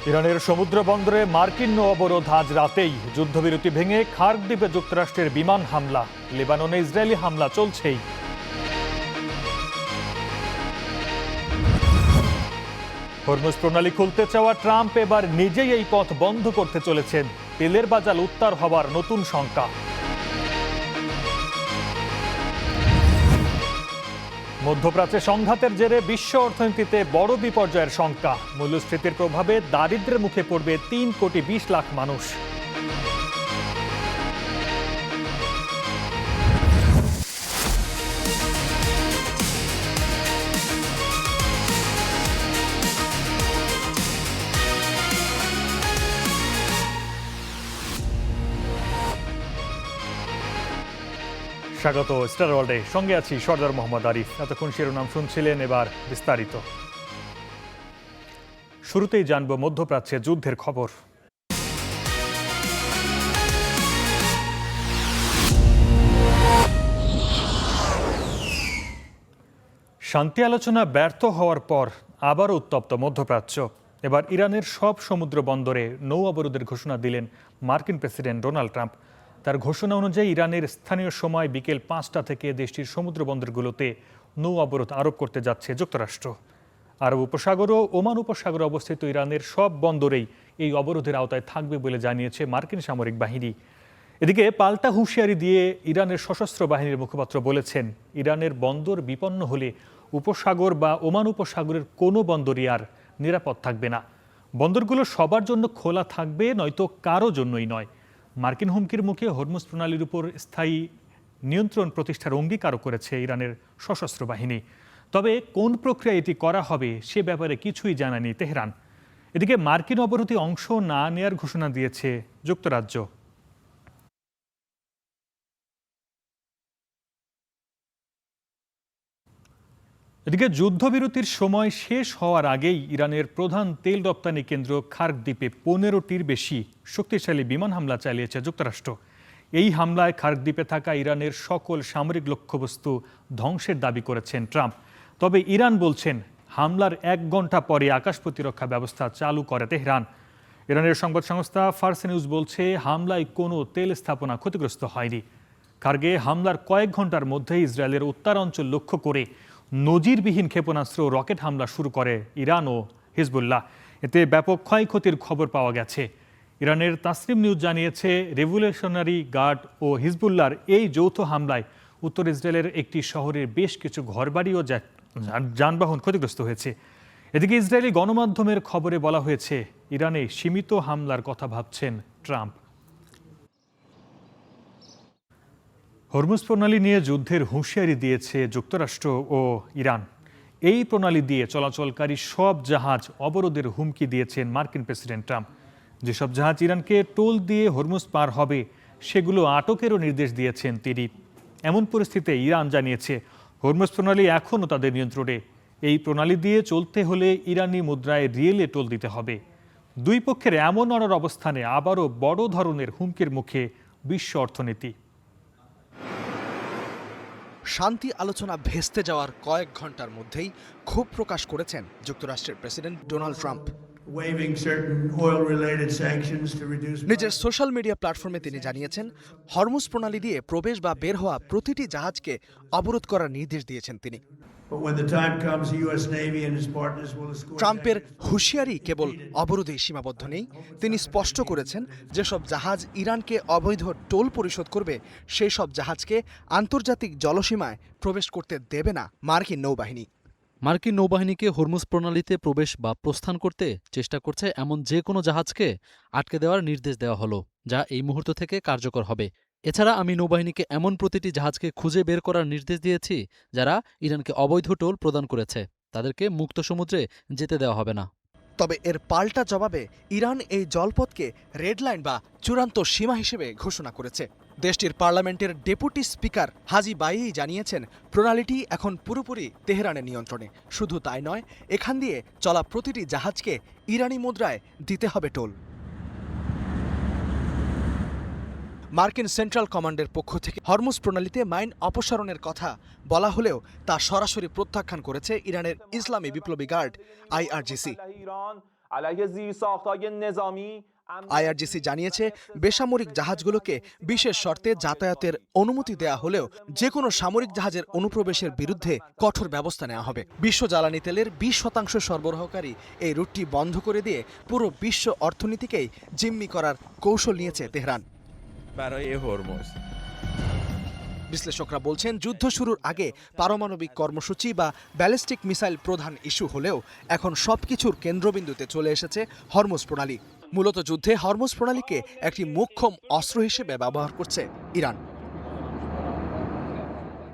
ইরানের সমুদ্র বন্দরে মার্কিন নৌ অবরোধ আজ রাতেই যুদ্ধবিরতি ভেঙে খার্ক দ্বীপে যুক্তরাষ্ট্রের বিমান হামলা, লেবাননে ইসরায়েলি হামলা চলছেই। হরমুজ প্রণালী খুলতে চাওয়া ট্রাম্প এবার নিজেই এই পথ বন্ধ করতে চলেছেন। তেলের বাজার উত্তার হবার নতুন শঙ্কা। মধ্যপ্রাচ্যে সংঘাতের জেরে বিশ্ব অর্থনীতিতে বড় বিপর্যয়ের শঙ্কা। মূল্যস্ফীতির প্রভাবে দারিদ্র্যের মুখে পড়বে 3,20,00,000 মানুষ। স্বাগত স্টার ওয়ার্ল্ডে, সঙ্গে আছি সর্দার মোহাম্মদ আরিফ। এতক্ষণ শিরোনাম শুনছিলেন, এবার বিস্তারিত। শুরুতেই জানব মধ্যপ্রাচ্যে যুদ্ধের খবর। শান্তি আলোচনা ব্যর্থ হওয়ার পর আবারও উত্তপ্ত মধ্যপ্রাচ্য। এবার ইরানের সব সমুদ্র বন্দরে নৌ অবরোধের ঘোষণা দিলেন মার্কিন প্রেসিডেন্ট ডোনাল্ড ট্রাম্প। তার ঘোষণা অনুযায়ী ইরানের স্থানীয় সময় বিকেল 5টা থেকে দেশটির সমুদ্র বন্দরগুলোতে নৌ অবরোধ আরোপ করতে যাচ্ছে যুক্তরাষ্ট্র। আরব উপসাগর ও ওমান উপসাগরে অবস্থিত ইরানের সব বন্দরেই এই অবরোধের আওতায় থাকবে বলে জানিয়েছে মার্কিন সামরিক বাহিনী। এদিকে পাল্টা হুঁশিয়ারি দিয়ে ইরানের সশস্ত্র বাহিনীর মুখপাত্র বলেছেন, ইরানের বন্দর বিপন্ন হলে উপসাগর বা ওমান উপসাগরের কোনো বন্দরই আর নিরাপদ থাকবে না। বন্দরগুলো সবার জন্য খোলা থাকবে, নয়তো কারো জন্যই নয়। মার্কিন হুমকির মুখে হরমুজ প্রণালীর উপর স্থায়ী নিয়ন্ত্রণ প্রতিষ্ঠার অঙ্গীকারও করেছে ইরানের সশস্ত্র বাহিনী। তবে কোন প্রক্রিয়া এটি করা হবে সে ব্যাপারে কিছুই জানায়নি তেহরান। এদিকে মার্কিন অবরোধে অংশ না নেয়ার ঘোষণা দিয়েছে যুক্তরাজ্য। এদিকে যুদ্ধবিরতির সময় শেষ হওয়ার আগেই ইরানের প্রধান তেল রপ্তানি কেন্দ্র খার্ক দ্বীপে 15টির বেশি শক্তিশালী বিমান হামলা চালিয়েছে যুক্তরাষ্ট্র। এই হামলায় খার্ক দ্বীপে থাকা ইরানের সকল সামরিক লক্ষ্যবস্তু ধ্বংসের দাবি করেছেন ট্রাম্প। তবে ইরান বলছেন, হামলার 1 ঘন্টা পরে আকাশ প্রতিরক্ষা ব্যবস্থা চালু করে তেহরান। ইরানের সংবাদ সংস্থা ফার্স নিউজ বলছে, হামলায় কোনো তেল স্থাপনা ক্ষতিগ্রস্ত হয়নি। খার্গে হামলার কয়েক ঘন্টার মধ্যে ইসরায়েলের উত্তর অঞ্চল লক্ষ্য করে নজিরবিহীন ক্ষেপণাস্ত্র রকেট হামলা শুরু করে ইরান ও হিজবুল্লাহ। এতে ব্যাপক ক্ষয়ক্ষতির খবর পাওয়া গেছে। ইরানের তাসনিম নিউজ জানিয়েছে, রেভলিউশনারি গার্ড ও হিজবুল্লাহর এই যৌথ হামলায় উত্তর ইসরায়েলের একটি শহরের বেশ কিছু ঘরবাড়ি ও যানবাহন ক্ষতিগ্রস্ত হয়েছে। এদিকে ইসরায়েলি গণমাধ্যমের খবরে বলা হয়েছে, ইরানে সীমিত হামলার কথা ভাবছেন ট্রাম্প। হরমুজ প্রণালী নিয়ে যুদ্ধের হুঁশিয়ারি দিয়েছে যুক্তরাষ্ট্র ও ইরান। এই প্রণালী দিয়ে চলাচলকারী সব জাহাজ অবরোধের হুমকি দিয়েছেন মার্কিন প্রেসিডেন্ট ট্রাম্প। যেসব জাহাজ ইরানকে টোল দিয়ে হরমুজ পার হবে সেগুলো আটকেরও নির্দেশ দিয়েছেন তিনি। এমন পরিস্থিতিতে ইরান জানিয়েছে, হরমুজ প্রণালী এখনও তাদের নিয়ন্ত্রণে। এই প্রণালী দিয়ে চলতে হলে ইরানি মুদ্রায় রিয়েলে টোল দিতে হবে। দুই পক্ষের এমন অনার অবস্থানে আবারও বড় ধরনের হুমকির মুখে বিশ্ব অর্থনীতি। শান্তি আলোচনা ভেস্তে যাওয়ার কয়েক ঘন্টার মধ্যেই ক্ষোভ প্রকাশ করেছেন যুক্তরাষ্ট্রের প্রেসিডেন্ট ডোনাল্ড ট্রাম্প। নিজের সোশ্যাল মিডিয়া প্ল্যাটফর্মে তিনি জানিয়েছেন, হরমুজ প্রণালী দিয়ে প্রবেশ বা বের হওয়া প্রতিটি জাহাজকে অবরোধ করার নির্দেশ দিয়েছেন তিনি। ট্রাম্পের হুঁশিয়ারি কেবল অবরোধেই সীমাবদ্ধ নেই। তিনি স্পষ্ট করেছেন, যেসব জাহাজ ইরানকে অবৈধ টোল পরিশোধ করবে সেই সব জাহাজকে আন্তর্জাতিক জলসীমায় প্রবেশ করতে দেবে না মার্কিন নৌবাহিনী। মার্কিন নৌবাহিনীকে হরমুজ প্রণালীতে প্রবেশ বা প্রস্থান করতে চেষ্টা করছে এমন যে কোনো জাহাজকে আটকে দেওয়ার নির্দেশ দেওয়া হলো, যা এই মুহূর্ত থেকে কার্যকর হবে। এছাড়া আমি নৌবাহিনীকে এমন প্রতিটি জাহাজকে খুঁজে বের করার নির্দেশ দিয়েছি যারা ইরানকে অবৈধ টোল প্রদান করেছে। তাদেরকে মুক্ত সমুদ্রে যেতে দেওয়া হবে না। তবে এর পাল্টা জবাবে ইরান এই জলপথকে রেড লাইন বা চূড়ান্ত সীমা হিসেবে ঘোষণা করেছে। দেশটির পার্লামেন্টের ডেপুটি স্পিকার হাজি বাইই জানিয়েছেন, প্রণালীটি এখন পুরোপুরি তেহরানের নিয়ন্ত্রণে। শুধু তাই নয়, এখান দিয়ে চলা প্রতিটি জাহাজকে ইরানি মুদ্রায় দিতে হবে টোল। মার্কিন সেন্ট্রাল কমান্ডের পক্ষ থেকে হরমুজ প্রণালীতে মাইন অপসারণের কথা বলা হলেও তা সরাসরি প্রত্যাখ্যান করেছে ইরানের ইসলামী বিপ্লবী গার্ড IRGC। علیه زیرساخت‌های نظامی আইআরজিসি জানিয়েছে বেসামরিক জাহাজগুলোকে বিশেষ শর্তে যাতায়াতের অনুমতি দেয়া হলেও যে কোনো সামরিক জাহাজের অনুপ্রবেশের বিরুদ্ধে কঠোর ব্যবস্থা নেওয়া হবে। বিশ্ব জ্বালানি তেলের 20% সরবরাহকারী এই রুটটি বন্ধ করে দিয়ে পুরো বিশ্ব অর্থনীতিকেই জিম্মি করার কৌশল নিয়েছে তেহরান। برای هرمز বিশ্লেষকরা বলছেন যুদ্ধ শুরুর আগে পারমাণবিক কর্মসূচি বা ব্যালিস্টিক মিসাইল প্রধান ইস্যু হলেও এখন সবকিছুর কেন্দ্রবিন্দুতে চলে এসেছে হরমুজ প্রণালী। মূলত যুদ্ধে হরমুজ প্রণালীকে একটি মোক্ষম অস্ত্র হিসেবে ব্যবহার করছে Iran.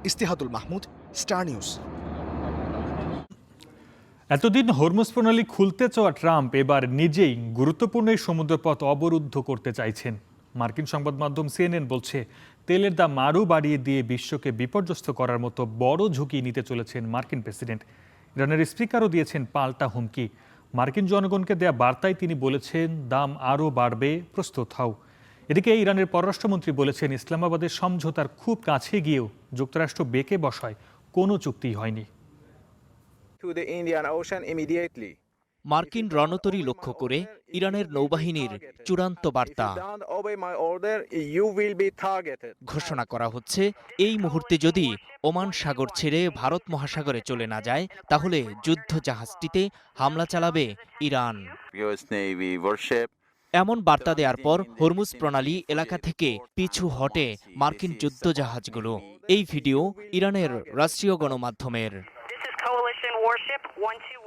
Istihadul Mahmud, Star News. এতদিন হরমুজ প্রণালী খুলতে চাওয়া ট্রাম্প এবার নিজেই গুরুত্বপূর্ণ এই সমুদ্রপথ অবরুদ্ধ করতে চাইছেন। মার্কিন সংবাদ মাধ্যম সিএনএন বলছে তেলের দাম আরও বাড়িয়ে দিয়ে বিশ্বকে বিপর্যস্ত করার মতো বড় ঝুঁকি নিতে চলেছেন মার্কিন প্রেসিডেন্ট। ইরানের স্পিকারও দিয়েছেন পাল্টা হুমকি। মার্কিন জনগণকে দেয়া বার্তায় তিনি বলেছেন দাম আরও বাড়বে, প্রস্তুত হও। এদিকে ইরানের পররাষ্ট্রমন্ত্রী বলেছেন ইসলামাবাদের সমঝোতার খুব কাছে গিয়েও যুক্তরাষ্ট্র বেঁকে বসায় কোনো চুক্তি হয়নি। to the Indian Ocean immediately. মার্কিন রণতরী লক্ষ্য করে ইরানের নৌবাহিনীর চূড়ান্ত বার্তা If you don't obey my order, you will be targeted. ঘোষণা করা হচ্ছে, এই মুহূর্তে যদি ওমান সাগর ছেড়ে ভারত মহাসাগরে চলে না যায় তাহলে যুদ্ধ জাহাজটিতে হামলা চালাবে ইরান। US Navy warship এমন বার্তা দেওয়ার পর হরমুজ প্রণালী এলাকা থেকে পিছু হটে মার্কিন যুদ্ধজাহাজগুলো। এই ভিডিও ইরানের রাষ্ট্রীয় গণমাধ্যমের।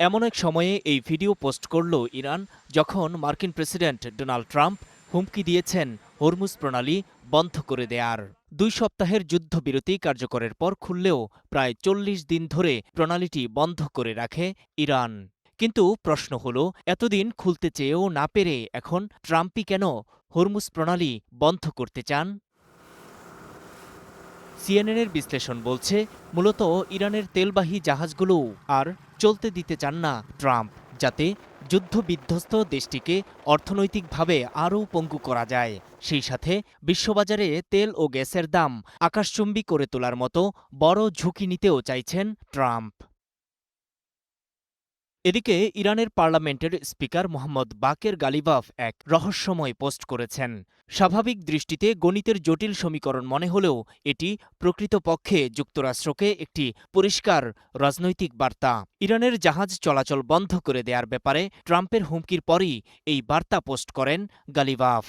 এমন এক সময়ে এই ভিডিও পোস্ট করল ইরান যখন মার্কিন প্রেসিডেন্ট ডোনাল্ড ট্রাম্প হুমকি দিয়েছেন হরমুজ প্রণালী বন্ধ করে দেয়ার। 2 সপ্তাহের যুদ্ধবিরতি কার্যকরের পর খুললেও প্রায় 40 দিন ধরে প্রণালীটি বন্ধ করে রাখে ইরান। কিন্তু প্রশ্ন হলো, এতদিন খুলতে চেয়েও না পেরে এখন ট্রাম্পই কেন হরমুজ প্রণালী বন্ধ করতে চান? সিএনএনের বিশ্লেষণ বলছে মূলত ইরানের তেলবাহী জাহাজগুলোও আর চলতে দিতে চান না ট্রাম্প, যাতে যুদ্ধবিধ্বস্ত দেশটিকে অর্থনৈতিকভাবে আরও পঙ্গু করা যায়। সেই সাথে বিশ্ববাজারে তেল ও গ্যাসের দাম আকাশচুম্বী করে তোলার মতো বড় ঝুঁকি নিতেও চাইছেন ট্রাম্প। এদিকে ইরানের পার্লামেন্টের স্পিকার মোহাম্মদ বাকের গালিবাফ এক রহস্যময় পোস্ট করেছেন। স্বাভাবিক দৃষ্টিতে গণিতের জটিল সমীকরণ মনে হলেও এটি প্রকৃতপক্ষে যুক্তরাষ্ট্রকে একটি পরিষ্কার রাজনৈতিক বার্তা। ইরানের জাহাজ চলাচল বন্ধ করে দেওয়ার ব্যাপারে ট্রাম্পের হুমকির পরই এই বার্তা পোস্ট করেন গালিবাফ।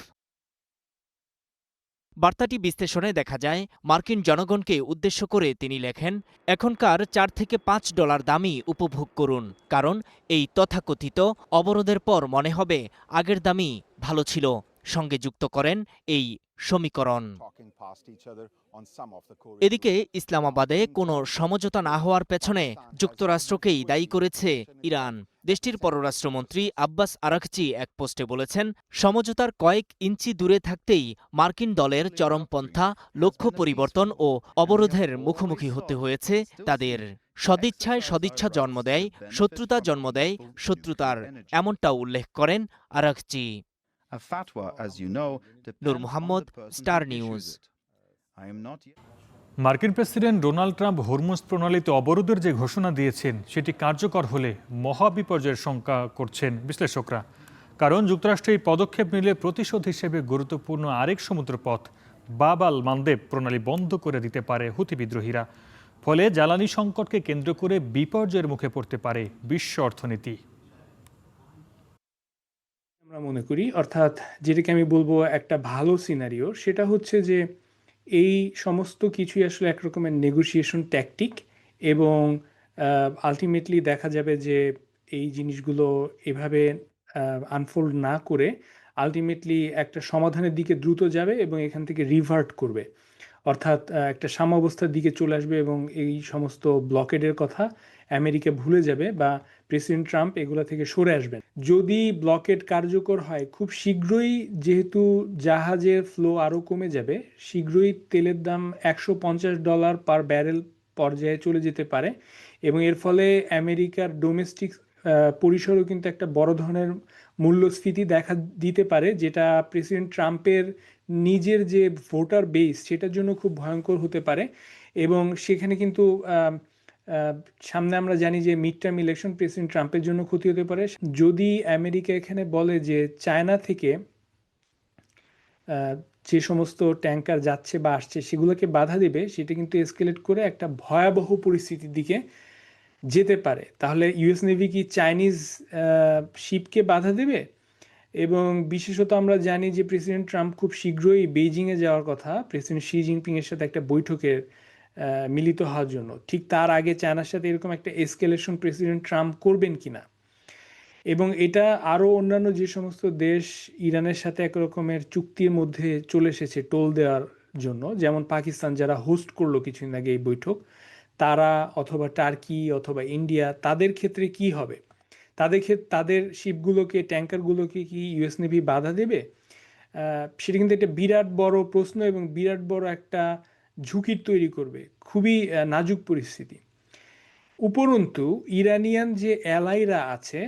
বার্তাটি বিশ্লেষণে দেখা যায়, মার্কিন জনগণকে উদ্দেশ্য করে তিনি লেখেন, এখনকার $4 থেকে $5 দামই উপভোগ করুন, কারণ এই তথাকথিত অবরোধের পর মনে হবে আগের দামই ভালো ছিল। সঙ্গে যুক্ত করেন এই সমীকরণ। এদিকে ইসলামাবাদে কোনো সমঝোতা না হওয়ার পেছনে যুক্তরাষ্ট্রকেই দায়ী করেছে ইরান। দেশটির পররাষ্ট্রমন্ত্রী আব্বাস আরাকচি এক পোস্টে বলেছেন, সমঝোতার কয়েক ইঞ্চি দূরে থাকতেই মার্কিন দলের চরমপন্থা লক্ষ্য পরিবর্তন ও অবরোধের মুখোমুখি হতে হয়েছে তাদের। সদিচ্ছায় সদিচ্ছা জন্ম দেয়, শত্রুতা জন্ম দেয় শত্রুতার, এমনটাও উল্লেখ করেন আরাকচি। নূর মোহাম্মদ, স্টার নিউজ। মার্কিন প্রেসিডেন্ট ডোনাল্ড ট্রাম্প হরমুজ প্রণালীতে অবরোধের যে ঘোষণা দিয়েছেন সেটি কার্যকর হলে মহাবিপর্যয়ের শঙ্কা করছেন বিশ্লেষকরা। কারণ যুক্তরাষ্ট্র এই পদক্ষেপ নিলে প্রতিশোধ হিসেবে গুরুত্বপূর্ণ আরেক সমুদ্রপথ বাব আল মানদেব প্রণালী বন্ধ করে দিতে পারে হুথি বিদ্রোহীরা। ফলে জ্বালানি সংকটকে কেন্দ্র করে বিপর্যয়ের মুখে পড়তে পারে বিশ্ব অর্থনীতি। আমরা মনে করি, অর্থাৎ যেটাকে আমি বলবো একটা ভালো সিনারিও, সেটা হচ্ছে যে এই সমস্ত কিছুই আসলে একরকমের নেগোসিয়েশন ট্যাকটিক এবং আলটিমেটলি দেখা যাবে যে এই জিনিসগুলো এভাবে আনফোল্ড না করে আলটিমেটলি একটা সমাধানের দিকে দ্রুত যাবে এবং এখান থেকে রিভার্ট করবে, অর্থাৎ একটা সাম্যাবস্থার দিকে চলে আসবে এবং এই সমস্ত ব্লকেডের কথা আমেরিকা ভুলে যাবে বা প্রেসিডেন্ট ট্রাম্প এগুলো থেকে সরে আসবেন। যদি ব্লকেড কার্যকর হয় খুব শীঘ্রই, যেহেতু জাহাজের ফ্লো আরও কমে যাবে, শীঘ্রই তেলের দাম $150 পার ব্যারেল পর্যায়ে চলে যেতে পারে এবং এর ফলে আমেরিকার ডোমেস্টিক পরিসরেও কিন্তু একটা বড় ধরনের মূল্যস্ফীতি দেখা দিতে পারে, যেটা প্রেসিডেন্ট ট্রাম্পের নিজের যে ভোটার বেস সেটার জন্য খুব ভয়ঙ্কর হতে পারে এবং সেখানে কিন্তু সামনে আমরা জানি যে মিড টার্ম ইলেকশন প্রেসিডেন্ট ট্রাম্পের জন্য ক্ষতি হতে পারে। যদি আমেরিকা এখানে বলে যে চায়না থেকে যে সমস্ত ট্যাঙ্কার যাচ্ছে বা আসছে সেগুলোকে বাধা দেবে, সেটা কিন্তু এসকেলেট করে একটা ভয়াবহ পরিস্থিতির দিকে যেতে পারে। তাহলে ইউএস নেভি কি চাইনিজ শিপকে বাধা দেবে? এবং বিশেষত আমরা জানি যে প্রেসিডেন্ট ট্রাম্প খুব শীঘ্রই বেইজিংয়ে যাওয়ার কথা প্রেসিডেন্ট শি জিনপিং এর সাথে একটা বৈঠকে মিলিত হওয়ার জন্য। ঠিক তার আগে চায়নার সাথে এরকম একটা এসকেলেশন প্রেসিডেন্ট ট্রাম্প করবেন কিনা, এবং এটা আরও অন্যান্য যে সমস্ত দেশ ইরানের সাথে এক রকমের চুক্তির মধ্যে চলে এসেছে টোল দেওয়ার জন্য, যেমন পাকিস্তান যারা হোস্ট করলো কিছুদিন আগে এই বৈঠক, তারা অথবা টার্কি অথবা ইন্ডিয়া, তাদের ক্ষেত্রে কি হবে? তাদের শিপগুলোকে, ট্যাঙ্কারগুলোকে কি ইউএস নেভি বাধা দেবে? সেটা কিন্তু একটা বিরাট বড় প্রশ্ন এবং বিরাট বড় একটা ঝুঁকির তৈরি করবে, খুবই নাজুক পরিস্থিতি। উপরন্তু ইরানিয়ান যে অ্যালাইরা আছে,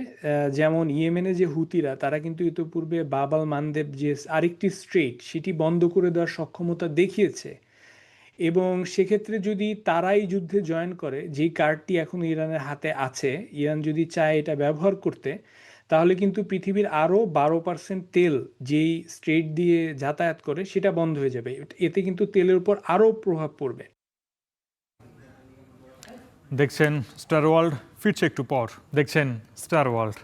যেমন ইয়েমেনে যে হুতিরা, তারা কিন্তু ইতোপূর্বে বাব আল মানদেব যে আরেকটি স্ট্রেট, সেটি বন্ধ করে দেওয়ার সক্ষমতা দেখিয়েছে। এবং সেক্ষেত্রে যদি তারাই যুদ্ধে জয়েন করে, যেই কার্ডটি এখন ইরানের হাতে আছে, ইরান যদি চায় এটা ব্যবহার করতে, তাহলে কিন্তু পৃথিবীর আরও 12% তেল যেই স্ট্রেট দিয়ে যাতায়াত করে সেটা বন্ধ হয়ে যাবে। এতে কিন্তু তেলের উপর আরও প্রভাব পড়বে। দেখছেন স্টার ওয়ার্ল্ড, ফিরছে একটু পর। দেখছেন স্টার ওয়ার্ল্ড।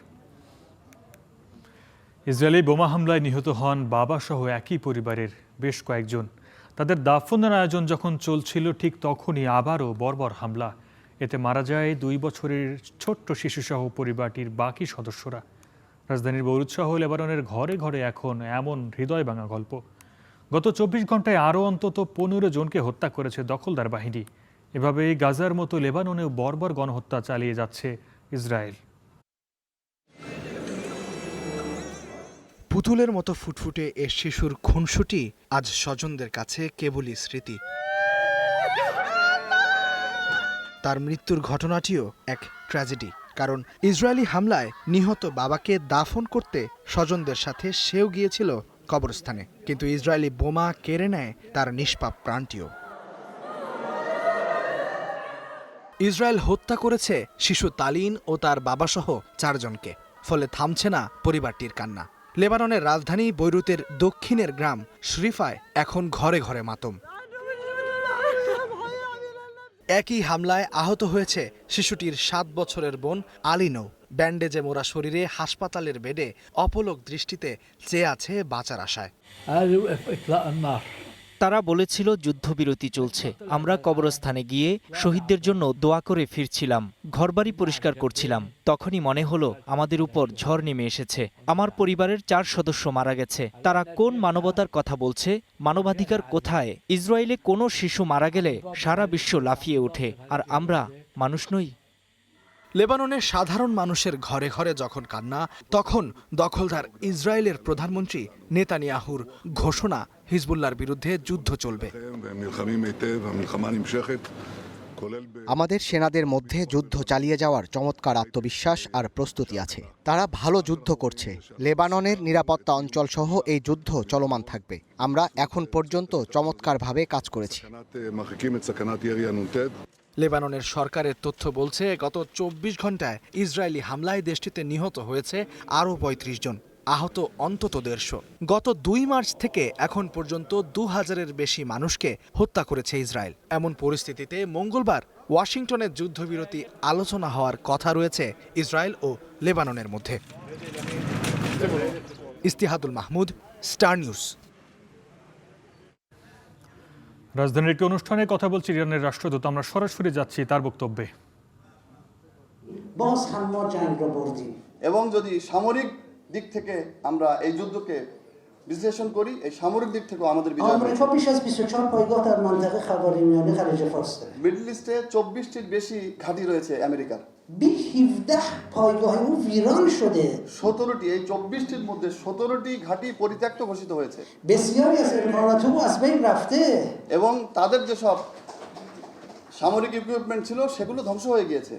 ইসরায়েলি বোমা হামলায় নিহত হন বাবা সহ একই পরিবারের বেশ কয়েকজন। তাদের দাফনের আয়োজন যখন চলছিল, ঠিক তখনই আবারও বর্বর হামলা। এতে মারা যায় 2 বছরের ছোট্ট শিশুসহ পরিবারটির বাকি সদস্যরা। রাজধানীর বৈরুত সহ লেবাননের ঘরে ঘরে এখন এমন হৃদয় ভাঙা গল্প। গত 24 ঘন্টায় আরও অন্তত 15 জনকে হত্যা করেছে দখলদার বাহিনী। এভাবেই গাজার মতো লেবাননেও বর্বর গণহত্যা চালিয়ে যাচ্ছে ইসরায়েল। পুতুলের মতো ফুটফুটে এ শিশুর খুনসুটি আজ স্বজনদের কাছে কেবলই স্মৃতি। তার মৃত্যুর ঘটনাটিও এক ট্র্যাজেডি, কারণ ইসরায়েলি হামলায় নিহত বাবাকে দাফন করতে স্বজনদের সাথে সেও গিয়েছিল কবরস্থানে, কিন্তু ইসরায়েলি বোমা কেড়ে নেয় তার নিষ্পাপ প্রাণটিও। ইসরায়েল হত্যা করেছে শিশু তালিন ও তার বাবাসহ 4 জনকে, ফলে থামছে না পরিবারটির কান্না। লেবাননের রাজধানী বৈরুতের দক্ষিণের গ্রাম শরিফায় এখন ঘরে ঘরে মাতম। একই হামলায় আহত হয়েছে শিশুটির 7 বছরের বোন আলিনও। ব্যান্ডেজে মোড়া শরীরে হাসপাতালের বেডে অপলক দৃষ্টিতে চেয়ে আছে বাঁচার আশায়। তারা বলেছিল যুদ্ধবিরতি চলছে। আমরা কবরস্থানে গিয়ে শহীদদের জন্য দোয়া করে ফিরছিলাম, ঘরবাড়ি পরিষ্কার করছিলাম। তখনই মনে হলো আমাদের উপর ঝড় নেমে এসেছে। আমার পরিবারের 4 সদস্য মারা গেছে। তারা কোন মানবতার কথা বলছে? মানবাধিকার কোথায়? ইসরায়েলে কোনো শিশু মারা গেলে সারা বিশ্ব লাফিয়ে ওঠে, আর আমরা মানুষ নই? লেবাননের সাধারণ মানুষের ঘরে ঘরে যখন কান্না, তখন দখলদার ইসরায়েলের প্রধানমন্ত্রী নেতানিয়াহুর ঘোষণা হিজবুল্লাহর বিরুদ্ধে যুদ্ধ চলবে। আমাদের সেনাদের মধ্যে যুদ্ধ চালিয়ে যাওয়ার চমৎকার আত্মবিশ্বাস আর প্রস্তুতি আছে। তারা ভালো যুদ্ধ করছে। লেবাননের নিরাপত্তা অঞ্চল সহ এই যুদ্ধ চলমান থাকবে। আমরা এখন পর্যন্ত চমৎকারভাবে কাজ করেছি। লেবাননের সরকারের তথ্য বলছে, গত 24 ঘন্টায় ইসরায়েলি হামলায় দেশটিতে নিহত হয়েছে আরও 35 জন, আহত অন্তত 150। গত 2 মার্চ থেকে এখন পর্যন্ত 2000-এর বেশি মানুষকে হত্যা করেছে ইসরায়েল। এমন পরিস্থিতিতে মঙ্গলবার ওয়াশিংটনে যুদ্ধবিরতি আলোচনা হওয়ার কথা রয়েছে ইসরায়েল ও লেবাননের মধ্যে। ইস্তিহাদুল মাহমুদ, স্টার নিউজ। রাজধানীর একটি অনুষ্ঠানে কথা বলছি ইরানের রাষ্ট্রদূত। আমরা সরাসরি যাচ্ছি তার বক্তব্যে। এবং যদি সামরিক দিক থেকে আমরা এই যুদ্ধকে বিশ্লেষণ করি, এই সামরিক দিক থেকেও আমাদের বিজয় হয়েছে। মিডল ইস্টে 24টির বেশি ঘাঁটি রয়েছে আমেরিকার। 17টি, এই 24টির মধ্যে 17টি ঘাঁটি পরিত্যক্ত ঘোষিত হয়েছে এবং তাদের যেসব সামরিক ইকুইপমেন্ট ছিল সেগুলো ধ্বংস হয়ে গিয়েছে।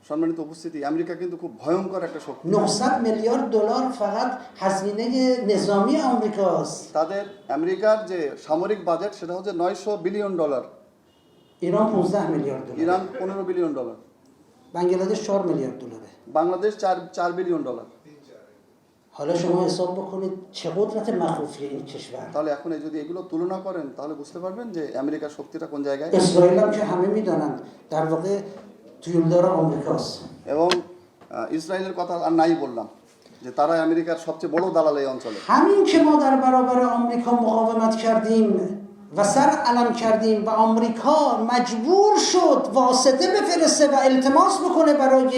সম্মানিত উপস্থিতি, আমেরিকা কিন্তু খুব ভয়ঙ্কর একটা শক্তি। 900 میلیارد دلار فقط هزینه نظامی آمریکاست. তাদের আমেরিকার যে সামরিক বাজেট সেটা হচ্ছে $900 billion, ایران 15 میلیارد دلار. Iran $15 billion, بنگلادش 4 میلیارد دلاره. Bangladesh 4 billion dollar. حالا شما حساب بکنید چه قدرت مخوفی این کشور. তাহলে এখন এই যদি এগুলো তুলনা করেন তাহলে বুঝতে পারবেন যে আমেরিকার শক্তিটা কোন জায়গায়। اسرائیل هم که همه میدونن در واقع تویلدار آمریکاست. এবং ইসরায়েলের কথা আর নাই বললাম যে তারাই আমেরিকার সবচেয়ে বড় দালাল এই অঞ্চলে। همین که ما در برابر آمریکا مقاومت کردیم و سر علم کردیم و آمریکا مجبور شد واسطه بفرسته و التماس بکنه برای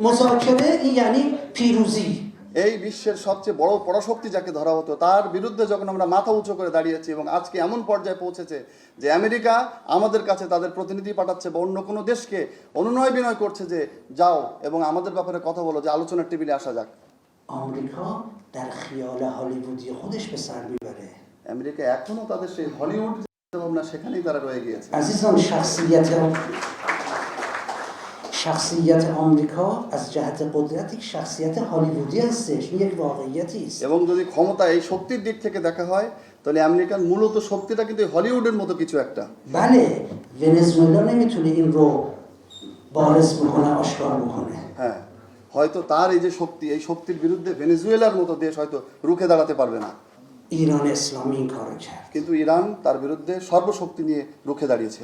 مذاکره، این یعنی پیروزی. এই বিশ্বের সবচেয়ে বড় পরাশক্তি যাকে ধরা হতো তার বিরুদ্ধে যখন আমরা মাথা উঁচু করে দাঁড়িয়েছি এবং আজকে এমন পর্যায়ে পৌঁছেছে যে আমেরিকা আমাদের কাছে তাদের প্রতিনিধি পাঠাচ্ছে বা অন্য কোনো দেশকে অনুনয় বিনয় করছে যে যাও এবং আমাদের ব্যাপারে কথা বলো, যে আলোচনার টেবিলে আসা যাক। آمریکا در خیال هالیوودی خودش به سر میبره. আমেরিকা এখনো তাদের সেই হলিউড ভাবনা সেখানেই তারা রয়ে গিয়েছে। عزیزان شخصیت آمریکا از جهت قدرت یک شخصیت هالیوودی هستش، این یک واقعیتی است. এবং যদি ক্ষমতা এই শক্তির দিক থেকে দেখা হয় তাহলে আমেরিকার মূলত শক্তিটা কিন্তু হলিউডের মতো কিছু একটা। بله ونزوئلا نمیتونه این رو بارز بکنه، آشکار بکنه. হ্যাঁ, হয়তো তার এই যে শক্তি, এই শক্তির বিরুদ্ধে ভেনেজুয়েলার মতো দেশ হয়তো রুখে দাঁড়াতে পারবে না, ایران اسلامی این کارو کرد. কিন্তু ইরান তার বিরুদ্ধে সর্বশক্তি নিয়ে রুখে দাঁড়িয়েছে।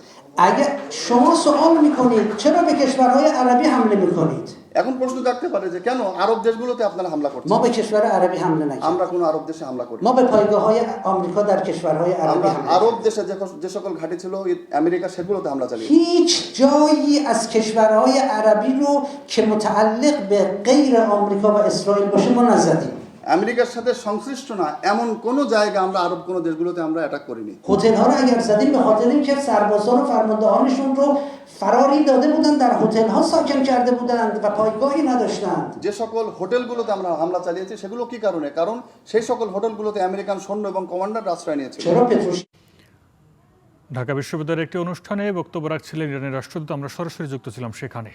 اگر شما سوال میکنید چرا به کشورهای عربی حمله میکنید؟ এখন প্রশ্ন থাকতে পারে যে কেন আরব দেশগুলোতে আপনারা হামলা করছেন? ما به کشور عربی حمله نکردیم. আমরা কোনো আরব দেশে হামলা করি। ما به پایگاه‌های آمریکا در کشورهای عربی আমরা حمله আরব کردیم. দেশে যে সকল ঘাঁটি ছিল আমেরিকা সেগুলোতে হামলা চালিয়েছে। هیچ جایی از کشورهای عربی رو که متعلق به غیر آمریکا و اسرائیل باشه ما نزدیم. আমেরিকার সাথে সংশ্লিষ্ট না এমন কোনো জায়গা আমরা আরব কোনো দেশগুলোতে আমরা অ্যাটাক করিনি। هتل ها رو اگر زدیم به خاطر اینکه سربازان و فرماندهانشون رو فراری داده بودن، در هتل ها ساکن کرده بودند و پایگاهی نداشتند. যে সকল হোটেলগুলোতে আমরা হামলা চালিয়েছি সেগুলো কি কারণে? কারণ সেই সকল হোটেলগুলোতে আমেরিকান সৈন্য এবং কমান্ডার আশ্রয় নিয়েছিল। چرا پتروش ঢাকা বিশ্ববিদ্যালয়ের একটি অনুষ্ঠানে বক্তব্য রাখছিলেন ইরানের রাষ্ট্রদূত। আমরা সরাসরি যুক্ত ছিলাম সেখানে।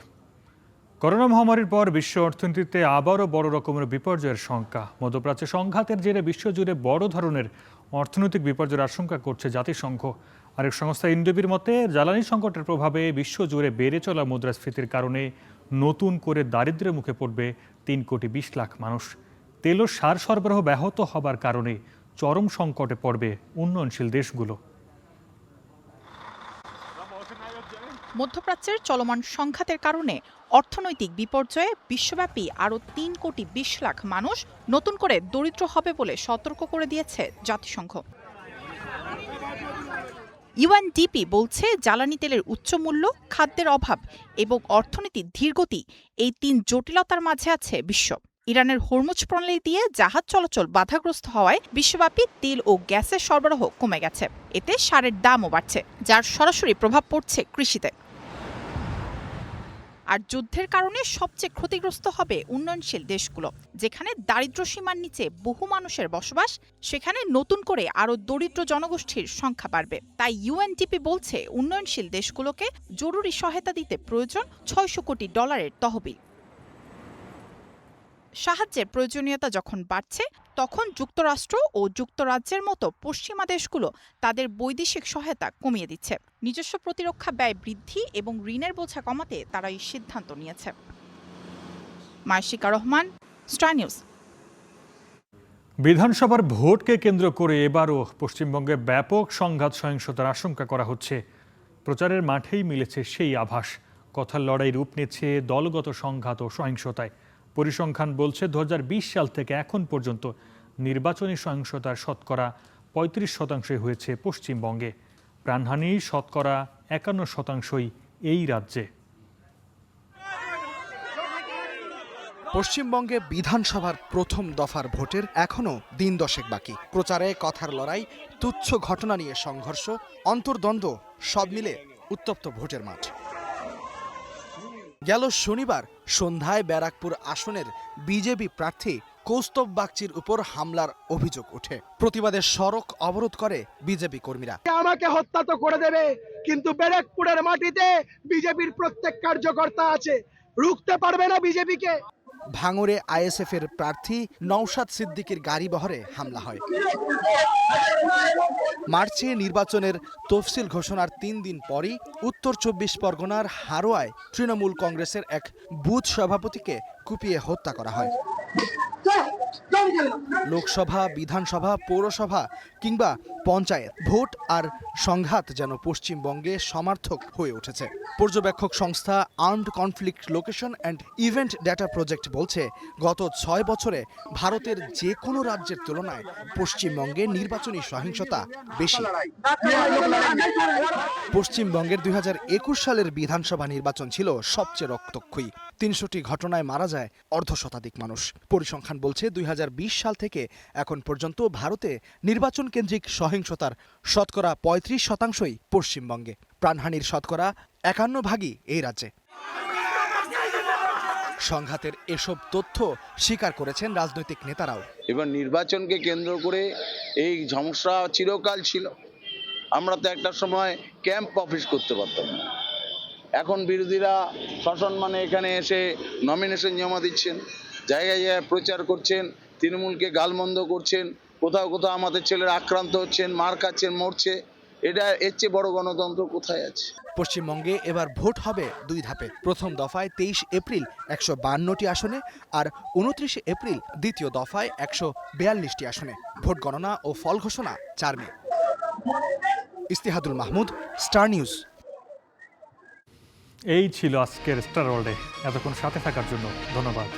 করোনা মহামারীর পর বিশ্ব অর্থনীতিতে আবারও বড় রকমের বিপর্যয়ের শঙ্কা। মধ্যপ্রাচ্যে সংঘাতের জেরে বিশ্বজুড়ে বড় ধরনের অর্থনৈতিক বিপর্যয়ের আশঙ্কা করছে জাতিসংঘ। আরেক সংস্থা ইন্ডোবির মতে জ্বালানি সংকটের প্রভাবে বিশ্বজুড়ে বেড়ে চলা মুদ্রাস্ফীতির কারণে নতুন করে দারিদ্র্যের মুখে পড়বে 3,20,00,000 মানুষ। তেল ও সার সরবরাহ ব্যাহত হবার কারণে চরম সংকটে পড়বে উন্নয়নশীল দেশগুলো। মধ্যপ্রাচ্যের চলমান সংঘাতের কারণে অর্থনৈতিক বিপর্যয়ে বিশ্বব্যাপী আরও 3,20,00,000 মানুষ নতুন করে দরিদ্র হবে বলে সতর্ক করে দিয়েছে জাতিসংঘ। ইউএনডিপি বলছে জ্বালানি তেলের উচ্চ মূল্য, খাদ্যের অভাব এবং অর্থনীতির ধীরগতি এই 3 জটিলতার মাঝে আছে বিশ্ব। ইরানের হরমুজ প্রণালী দিয়ে জাহাজ চলাচল বাধাগ্রস্ত হওয়ায় বিশ্বব্যাপী তেল ও গ্যাসের সরবরাহ কমে গেছে। এতে সারের দামও বাড়ছে, যার সরাসরি প্রভাব পড়ছে কৃষিতে। আর যুদ্ধের কারণে সবচেয়ে ক্ষতিগ্রস্ত হবে উন্নয়নশীল দেশগুলো, যেখানে দারিদ্র্য সীমার নিচে বহু মানুষের বসবাস। সেখানে নতুন করে আরও দরিদ্র জনগোষ্ঠীর সংখ্যা বাড়বে। তাই ইউএনডিপি বলছে উন্নয়নশীল দেশগুলোকে জরুরি সহায়তা দিতে প্রয়োজন $600 কোটি তহবিল। সাহায্যের প্রয়োজনীয়তা যখন বাড়ছে, তখন যুক্তরাষ্ট্র ও যুক্তরাজ্যের মতো পশ্চিমা দেশগুলো তাদের বৈদেশিক সহায়তা কমিয়ে দিচ্ছে। নিজস্ব প্রতিরক্ষা ব্যয় বৃদ্ধি এবং ঋণের বোঝা কমাতে তারা এই সিদ্ধান্ত নিয়েছে। মাইশিকা রহমান, স্টার নিউজ। বিধানসভার ভোটকে কেন্দ্র করে এবারও পশ্চিমবঙ্গে ব্যাপক সংঘাত সহিংসতার আশঙ্কা করা হচ্ছে। প্রচারের মাঠেই মিলেছে সেই আভাস। কথার লড়াই রূপ নিচ্ছে দলগত সংঘাত ও সহিংসতায়। পরিসংখ্যান বলছে 2020 সাল থেকে এখন পর্যন্ত নির্বাচনী সহিংসতার শতকরা 35% হয়েছে পশ্চিমবঙ্গে। প্রাণহানি শতকরা 51% এই রাজ্যে। পশ্চিমবঙ্গে বিধানসভার প্রথম দফার ভোটের এখনও দিন 10 বাকি। প্রচারে কথার লড়াই, তুচ্ছ ঘটনা নিয়ে সংঘর্ষ, অন্তর্দ্বন্দ্ব, সব মিলে উত্তপ্ত ভোটের মাঠ। গেল শনিবার সন্ধ্যায় ব্যারাকপুর আসনের বিজেপি প্রার্থী কৌস্তব বাগচির উপর হামলার অভিযোগ ওঠে। প্রতিবাদে সড়ক অবরোধ করে বিজেপি কর্মীরা। আমাকে হত্যা তো করে দেবে, কিন্তু ব্যারাকপুরের মাটিতে বিজেপির প্রত্যেক কার্যকর্তা আছে, রুখতে পারবে না বিজেপিকে। ভাঙড়ে আইএসএফ এর প্রার্থী নওশাদ সিদ্দিকীর গাড়ি বহরে হামলা হয়। মার্চে নির্বাচনের তফসিল ঘোষণার 3 দিন পরই উত্তর 24 পরগনার হারোয়ায় তৃণমূল কংগ্রেসের এক বুথ সভাপতিকে কুপিয়ে হত্যা করা হয়। লোকসভা, বিধানসভা, পৌরসভা কিংবা পঞ্চায়েত ভোট আর সংঘাত যেন পশ্চিমবঙ্গে সমার্থক হয়ে উঠেছে। পর্যবেক্ষক সংস্থা armed conflict location and event data project বলছে, গত 6 বছরে ভারতের যে কোনো রাজ্যের তুলনায় পশ্চিমবঙ্গে নির্বাচনী সহিংসতা বেশি। পশ্চিমবঙ্গের 2021 সালের বিধানসভা নির্বাচন ছিল সবচেয়ে রক্তক্ষয়ী। 300টি ঘটনায় মারা যায় অর্ধশতাধিক মানুষ। পরিসংখ্যান বলছে 2020 সাল থেকে এখন পর্যন্ত ভারতে নির্বাচন কেন্দ্রিক সহিংসতার শতকরা 35% পশ্চিমবঙ্গে, প্রাণহানির শতকরা 51% এই রাজ্যে। সংঘাতের এসব তথ্য স্বীকার করেছেন রাজনৈতিক নেতারাও। এবার নির্বাচনকে কেন্দ্র করে এই সমস্যা চিরকাল ছিল। আমরা তো একটা সময় ক্যাম্প অফিস করতে পারতাম না। এখন বিরোধীরা সসম্মানে এখানে এসে নমিনেশন জমা দিচ্ছেন, জায়গায় জায়গায় প্রচার করছেন, তৃণমূলকে গালমন্দ করছেন, কোথাও কোথাও আমাদের ছেলেরা আক্রান্ত হচ্ছেন, মার খাচ্ছেন, মরছে। এটা এর চেয়ে বড় গণতন্ত্র কোথায় আছে? পশ্চিমবঙ্গে এবার ভোট হবে 2 ধাপে। প্রথম দফায় 23 এপ্রিল 152টি আসনে, আর 29 এপ্রিল দ্বিতীয় দফায় 142টি আসনে। ভোট গণনা ও ফল ঘোষণা 4 মে। ইস্তিহাদুল মাহমুদ, স্টার নিউজ। এই ছিল আজকের স্টার ওয়ার্ল্ডে। এতক্ষণ সাথে থাকার জন্য ধন্যবাদ।